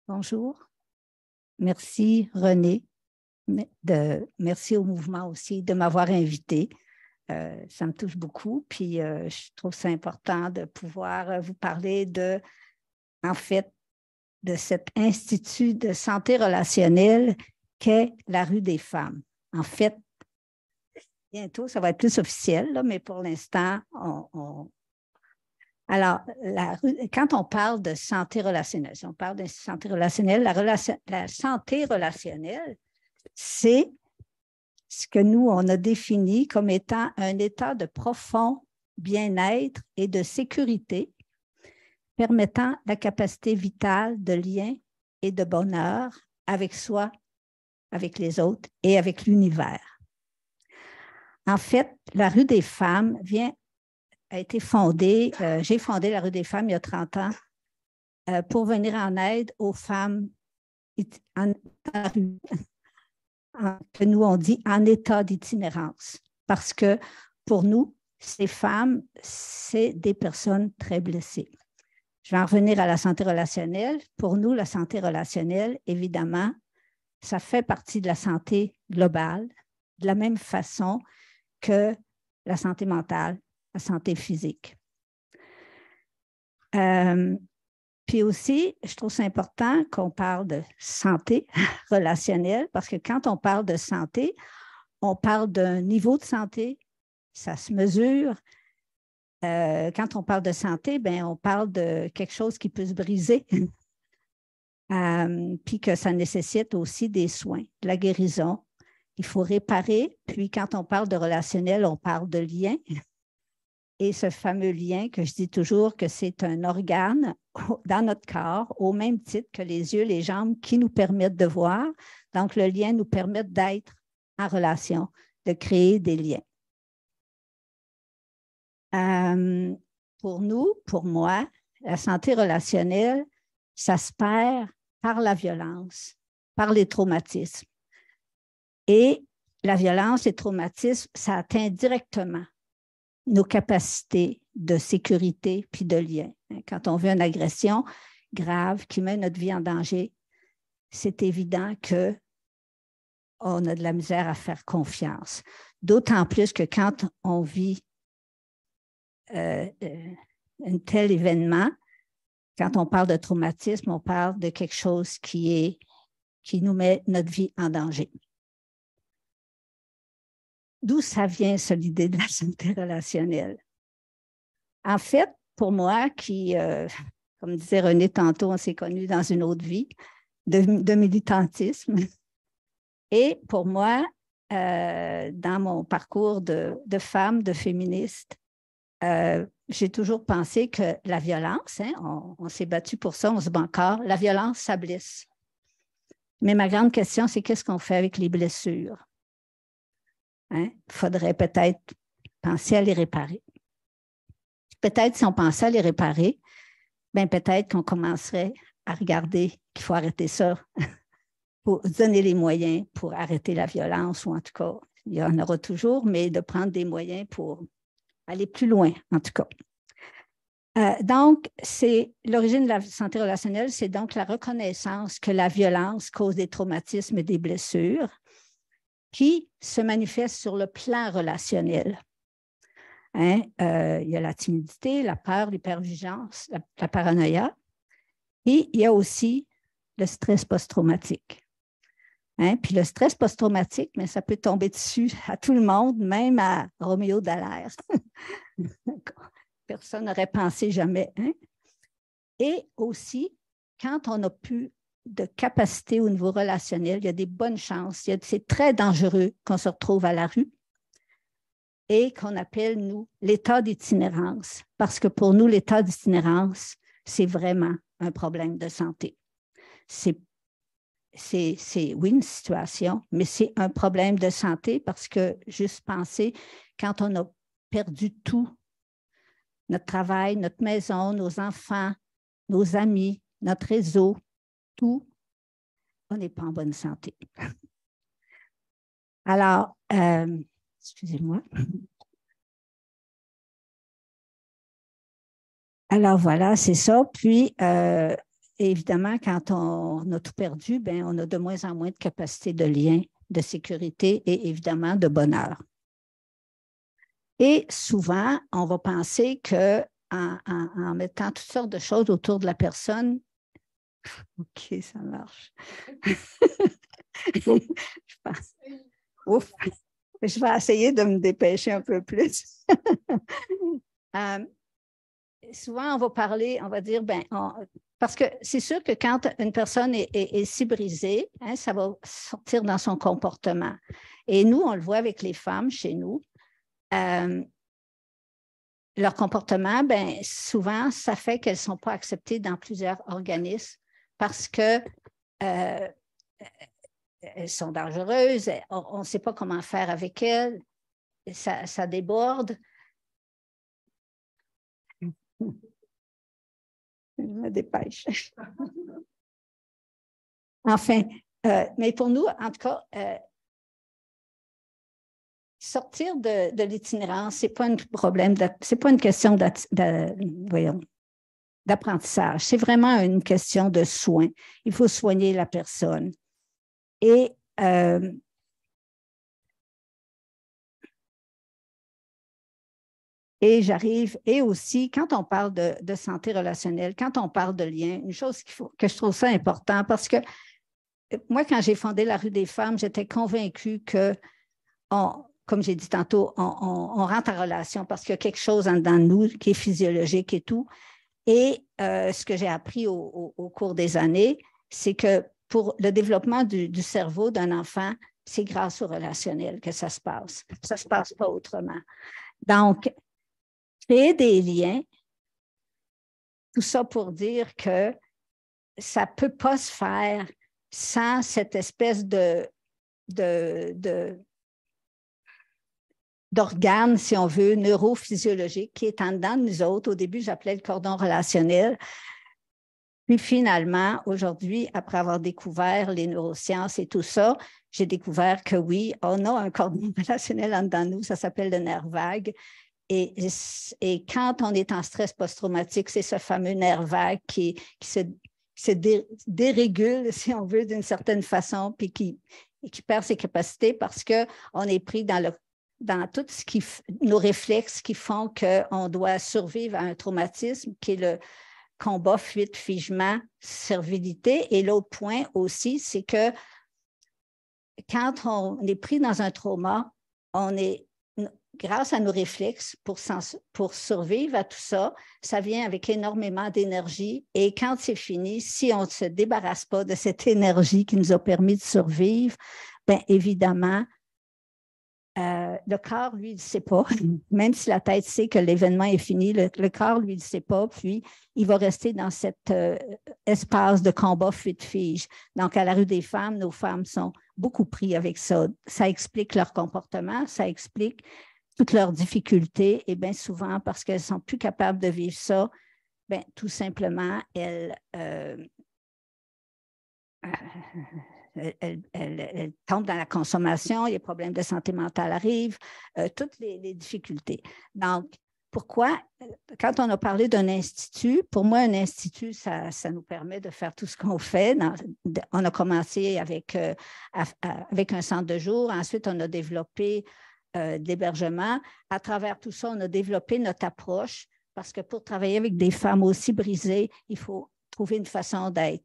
Bonjour. Merci, René. Merci au mouvement aussi de m'avoir invité. Ça me touche beaucoup. Puis, je trouve ça important de pouvoir vous parler en fait, de cet institut de santé relationnelle qu'est la rue des femmes. En fait, bientôt, ça va être plus officiel, là, mais pour l'instant, Alors, quand on parle de santé relationnelle, si on parle de santé relationnelle, la santé relationnelle, c'est ce que nous, on a défini comme étant un état de profond bien-être et de sécurité permettant la capacité vitale de lien et de bonheur avec soi, avec les autres et avec l'univers. En fait, la rue des femmes a été fondée, j'ai fondé la rue des femmes il y a 30 ans pour venir en aide aux femmes que nous on dit en état d'itinérance. Parce que pour nous, ces femmes, c'est des personnes très blessées. Je vais en revenir à la santé relationnelle. Pour nous, la santé relationnelle, évidemment, ça fait partie de la santé globale, de la même façon que la santé mentale, la santé physique. Puis aussi, je trouve ça important qu'on parle de santé relationnelle parce que quand on parle de santé, on parle d'un niveau de santé, ça se mesure. Quand on parle de santé, bien, on parle de quelque chose qui peut se briser, puis que ça nécessite aussi des soins, de la guérison. Il faut réparer. Puis quand on parle de relationnel, on parle de lien. Et ce fameux lien que je dis toujours que c'est un organe dans notre corps, au même titre que les yeux, les jambes, qui nous permettent de voir. Donc, le lien nous permet d'être en relation, de créer des liens. Pour nous, pour moi, la santé relationnelle, ça se perd par la violence, par les traumatismes. Et la violence et le traumatisme, ça atteint directement nos capacités de sécurité puis de lien. Quand on vit une agression grave qui met notre vie en danger, c'est évident qu'on a de la misère à faire confiance. D'autant plus que quand on vit un tel événement, quand on parle de traumatisme, on parle de quelque chose qui nous met notre vie en danger. D'où ça vient, cette idée de la santé relationnelle? En fait, pour moi, comme disait René tantôt, on s'est connus dans une autre vie de militantisme. Et pour moi, dans mon parcours de femme, de féministe, j'ai toujours pensé que la violence, on s'est battu pour ça, on se bat encore, la violence, ça blesse. Mais ma grande question, c'est qu'est-ce qu'on fait avec les blessures? Il faudrait peut-être penser à les réparer. Peut-être si on pensait à les réparer, bien peut-être qu'on commencerait à regarder qu'il faut arrêter ça, pour donner les moyens pour arrêter la violence, ou en tout cas, il y en aura toujours, mais de prendre des moyens pour aller plus loin, en tout cas. Donc, c'est l'origine de la santé relationnelle, c'est donc la reconnaissance que la violence cause des traumatismes et des blessures qui se manifestent sur le plan relationnel. Il y a la timidité, la peur, l'hypervigilance, la paranoïa. Et il y a aussi le stress post-traumatique. Puis le stress post-traumatique, mais ça peut tomber dessus à tout le monde, même à Roméo Dallaire. Personne n'aurait pensé jamais. Et aussi, quand on n'a plus de capacité au niveau relationnel, il y a des bonnes chances. C'est très dangereux qu'on se retrouve à la rue et qu'on appelle, nous, l'état d'itinérance. Parce que pour nous, l'état d'itinérance, c'est vraiment un problème de santé. C'est oui, une situation, mais c'est un problème de santé parce que, juste penser, quand on a perdu tout, notre travail, notre maison, nos enfants, nos amis, notre réseau, tout, on n'est pas en bonne santé. Alors, excusez-moi. Alors voilà, c'est ça. Puis, et évidemment, quand on a tout perdu, ben, on a de moins en moins de capacité de lien, de sécurité et évidemment de bonheur. Et souvent, on va penser qu'en mettant toutes sortes de choses autour de la personne, OK, ça marche. Je pense. Ouf. Je vais essayer de me dépêcher un peu plus. Souvent, on va parler, on va dire, parce que c'est sûr que quand une personne est si brisée, hein, ça va sortir dans son comportement. Et nous, on le voit avec les femmes chez nous. Leur comportement, souvent, ça fait qu'elles ne sont pas acceptées dans plusieurs organismes parce que elles sont dangereuses, on ne sait pas comment faire avec elles, ça déborde. Je me dépêche. Enfin, mais pour nous, en tout cas, sortir de l'itinérance, ce n'est pas un problème, c'est pas une question d'apprentissage, c'est vraiment une question de soin. Il faut soigner la personne. Et j'arrive, et aussi, quand on parle de santé relationnelle, quand on parle de lien, une chose que je trouve ça important, parce que moi, quand j'ai fondé la Rue des Femmes, j'étais convaincue que, comme j'ai dit tantôt, on rentre en relation parce qu'il y a quelque chose en dedans de nous qui est physiologique et tout. Et ce que j'ai appris au cours des années, c'est que pour le développement du cerveau d'un enfant, c'est grâce au relationnel que ça se passe. Ça ne se passe pas autrement. Donc, créer des liens, tout ça pour dire que ça ne peut pas se faire sans cette espèce d'organe, si on veut, neurophysiologique qui est en dedans de nous autres. Au début, j'appelais le cordon relationnel. Puis finalement, aujourd'hui, après avoir découvert les neurosciences et tout ça, j'ai découvert que oui, on a un cordon relationnel en dedans de nous, ça s'appelle le nerf vague. Et quand on est en stress post-traumatique, c'est ce fameux nerf vague qui se dérégule, si on veut, d'une certaine façon, puis qui perd ses capacités parce qu'on est pris dans tout nos réflexes qui font qu'on doit survivre à un traumatisme, qui est le combat, fuite, figement, servilité. Et l'autre point aussi, c'est que quand on est pris dans un trauma, grâce à nos réflexes pour survivre à tout ça, ça vient avec énormément d'énergie. Et quand c'est fini, si on ne se débarrasse pas de cette énergie qui nous a permis de survivre, bien évidemment, le corps, lui, il ne sait pas. Même si la tête sait que l'événement est fini, le corps, lui, il ne sait pas. Puis, il va rester dans cet espace de combat fuite-fige. Donc, à la Rue des Femmes, nos femmes sont beaucoup prises avec ça. Ça explique leur comportement, ça explique toutes leurs difficultés. Et bien souvent, parce qu'elles ne sont plus capables de vivre ça, bien, tout simplement, elles tombent dans la consommation, les problèmes de santé mentale arrivent, toutes les difficultés. Donc, pourquoi, quand on a parlé d'un institut, pour moi, un institut, ça nous permet de faire tout ce qu'on fait. On a commencé avec un centre de jour, ensuite, on a développé de l'hébergement. À travers tout ça, on a développé notre approche parce que pour travailler avec des femmes aussi brisées, il faut trouver une façon d'être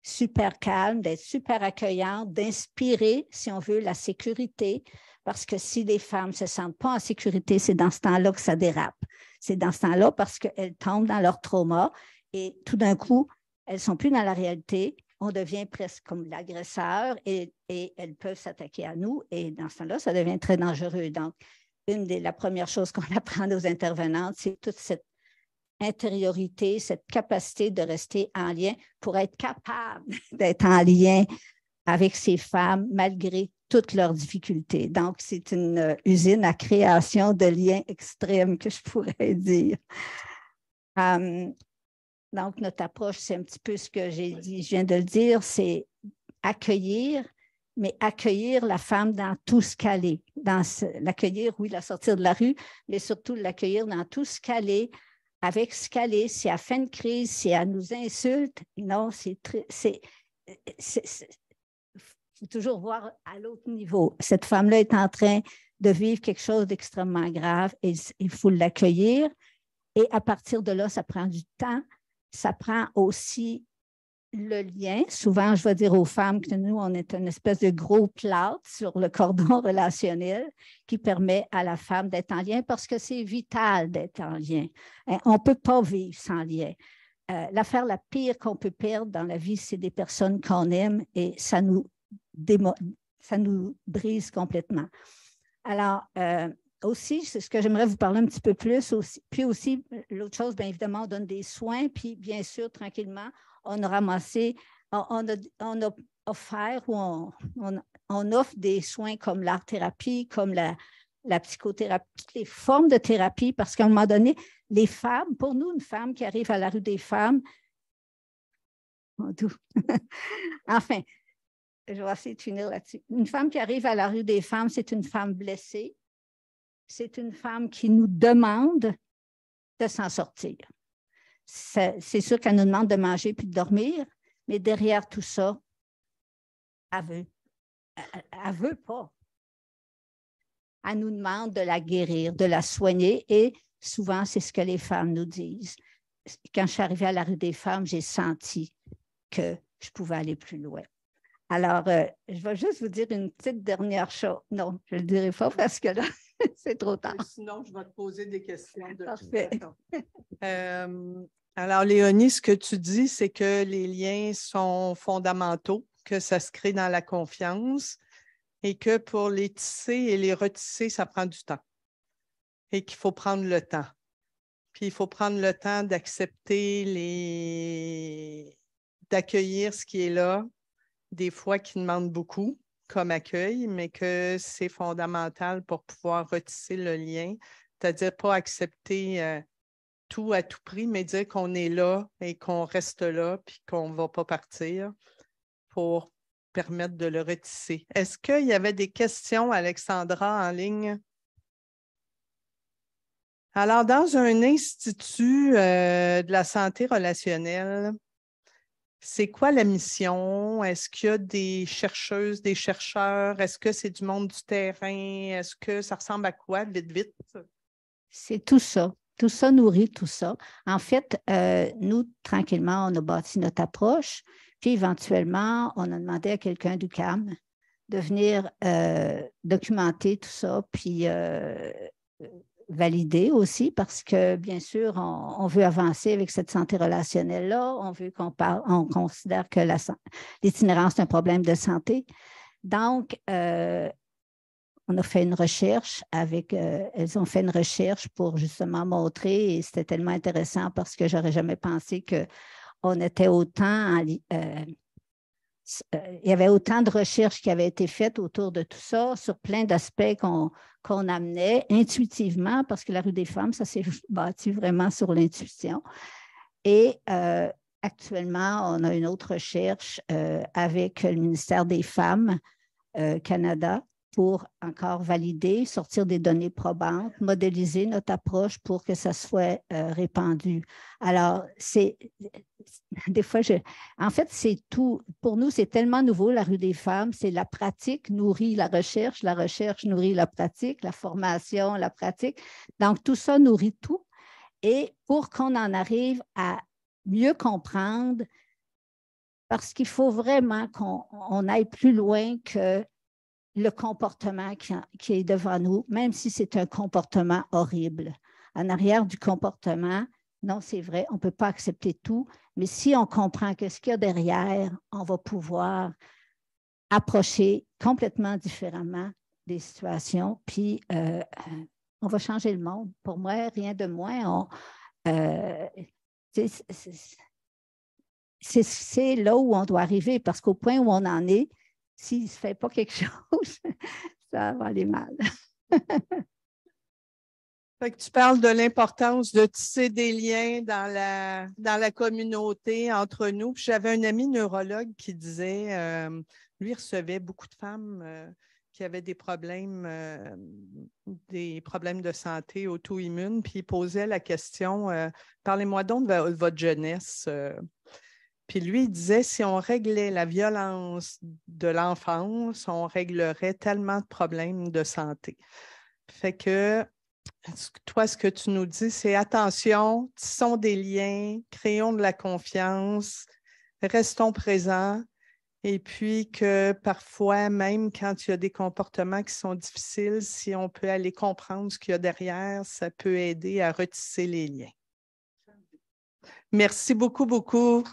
super calme, d'être super accueillante, d'inspirer, si on veut, la sécurité, parce que si les femmes ne se sentent pas en sécurité, c'est dans ce temps-là que ça dérape. C'est dans ce temps-là parce qu'elles tombent dans leur trauma et tout d'un coup, elles ne sont plus dans la réalité. On devient presque comme l'agresseur et elles peuvent s'attaquer à nous et dans ce temps-là, ça devient très dangereux. Donc, la première chose qu'on apprend à nos intervenantes, c'est toute cette intériorité, cette capacité de rester en lien pour être capable d'être en lien avec ces femmes malgré toutes leurs difficultés. Donc, c'est une usine à création de liens extrêmes que je pourrais dire. Donc, notre approche, c'est un petit peu ce que j'ai dit, je viens de le dire, c'est accueillir, mais accueillir la femme dans tout ce qu'elle est. L'accueillir, oui, la sortir de la rue, mais surtout l'accueillir dans tout ce qu'elle est, avec ce qu'elle est, si elle fait une crise, si elle nous insulte, non, faut toujours voir à l'autre niveau. Cette femme-là est en train de vivre quelque chose d'extrêmement grave et il faut l'accueillir. Et à partir de là, ça prend du temps. Ça prend aussi le lien. Souvent, je vais dire aux femmes que nous, on est une espèce de gros plâtre sur le cordon relationnel qui permet à la femme d'être en lien parce que c'est vital d'être en lien. On ne peut pas vivre sans lien. L'affaire la pire qu'on peut perdre dans la vie, c'est des personnes qu'on aime et ça nous brise complètement. Alors, aussi, c'est ce que j'aimerais vous parler un petit peu plus. Aussi. Puis aussi, l'autre chose, bien évidemment, on donne des soins, puis bien sûr, tranquillement, on a ramassé, on a offert ou on offre des soins comme l'art-thérapie, comme la psychothérapie, toutes les formes de thérapie, parce qu'à un moment donné, les femmes, pour nous, une femme qui arrive à la rue des femmes, enfin, je vais essayer de finir là-dessus. Une femme qui arrive à la rue des femmes, c'est une femme blessée. C'est une femme qui nous demande de s'en sortir. C'est sûr qu'elle nous demande de manger puis de dormir, mais derrière tout ça, elle veut pas. Elle nous demande de la guérir, de la soigner et souvent, c'est ce que les femmes nous disent. Quand je suis arrivée à la rue des femmes, j'ai senti que je pouvais aller plus loin. Alors, je vais juste vous dire une petite dernière chose. Non, je ne le dirai pas parce que là, c'est trop tard. Sinon, je vais te poser des questions. Parfait. Alors, Léonie, ce que tu dis, c'est que les liens sont fondamentaux, que ça se crée dans la confiance et que pour les tisser et les retisser, ça prend du temps et qu'il faut prendre le temps. Puis, il faut prendre le temps d'accepter d'accueillir ce qui est là, des fois qui demande beaucoup comme accueil, mais que c'est fondamental pour pouvoir retisser le lien, c'est-à-dire pas accepter tout à tout prix, mais dire qu'on est là et qu'on reste là puis qu'on ne va pas partir pour permettre de le retisser. Est-ce qu'il y avait des questions, Alexandra, en ligne? Alors, dans un institut de la santé relationnelle, c'est quoi la mission? Est-ce qu'il y a des chercheuses, des chercheurs? Est-ce que c'est du monde du terrain? Est-ce que ça ressemble à quoi? Vite, vite. C'est tout ça. Tout ça nourrit tout ça. En fait, nous, tranquillement, on a bâti notre approche. Puis, éventuellement, on a demandé à quelqu'un du CAM de venir documenter tout ça, puis valider aussi, parce que, bien sûr, on veut avancer avec cette santé relationnelle-là. On veut on considère que l'itinérance est un problème de santé. Donc, on a fait une recherche elles ont fait une recherche pour justement montrer, et c'était tellement intéressant parce que je n'aurais jamais pensé qu'on était autant il y avait autant de recherches qui avaient été faites autour de tout ça, sur plein d'aspects qu'on amenait intuitivement, parce que la rue des femmes, ça s'est bâti vraiment sur l'intuition. Et actuellement, on a une autre recherche avec le ministère des Femmes Canada pour encore valider, sortir des données probantes, modéliser notre approche pour que ça soit répandu. Alors, des fois, en fait, c'est tout. Pour nous, c'est tellement nouveau, la rue des femmes, c'est la pratique nourrit la recherche nourrit la pratique, la formation, la pratique. Donc, tout ça nourrit tout. Et pour qu'on en arrive à mieux comprendre, parce qu'il faut vraiment qu'on aille plus loin que le comportement qui est devant nous, même si c'est un comportement horrible. En arrière du comportement, non, c'est vrai, on ne peut pas accepter tout, mais si on comprend que ce qu'il y a derrière, on va pouvoir approcher complètement différemment des situations, puis on va changer le monde. Pour moi, rien de moins. C'est là où on doit arriver, parce qu'au point où on en est, s'il ne se fait pas quelque chose, ça va aller mal. Fait que tu parles de l'importance de tisser des liens dans la communauté entre nous. J'avais un ami neurologue qui disait, lui recevait beaucoup de femmes qui avait des problèmes de santé auto-immunes, puis il posait la question parlez-moi donc de votre jeunesse. Puis lui, il disait si on réglait la violence de l'enfance, on réglerait tellement de problèmes de santé. Fait que toi, ce que tu nous dis, c'est attention, tissons des liens, créons de la confiance, restons présents. Et puis que parfois, même quand il y a des comportements qui sont difficiles, si on peut aller comprendre ce qu'il y a derrière, ça peut aider à retisser les liens. Merci beaucoup, beaucoup.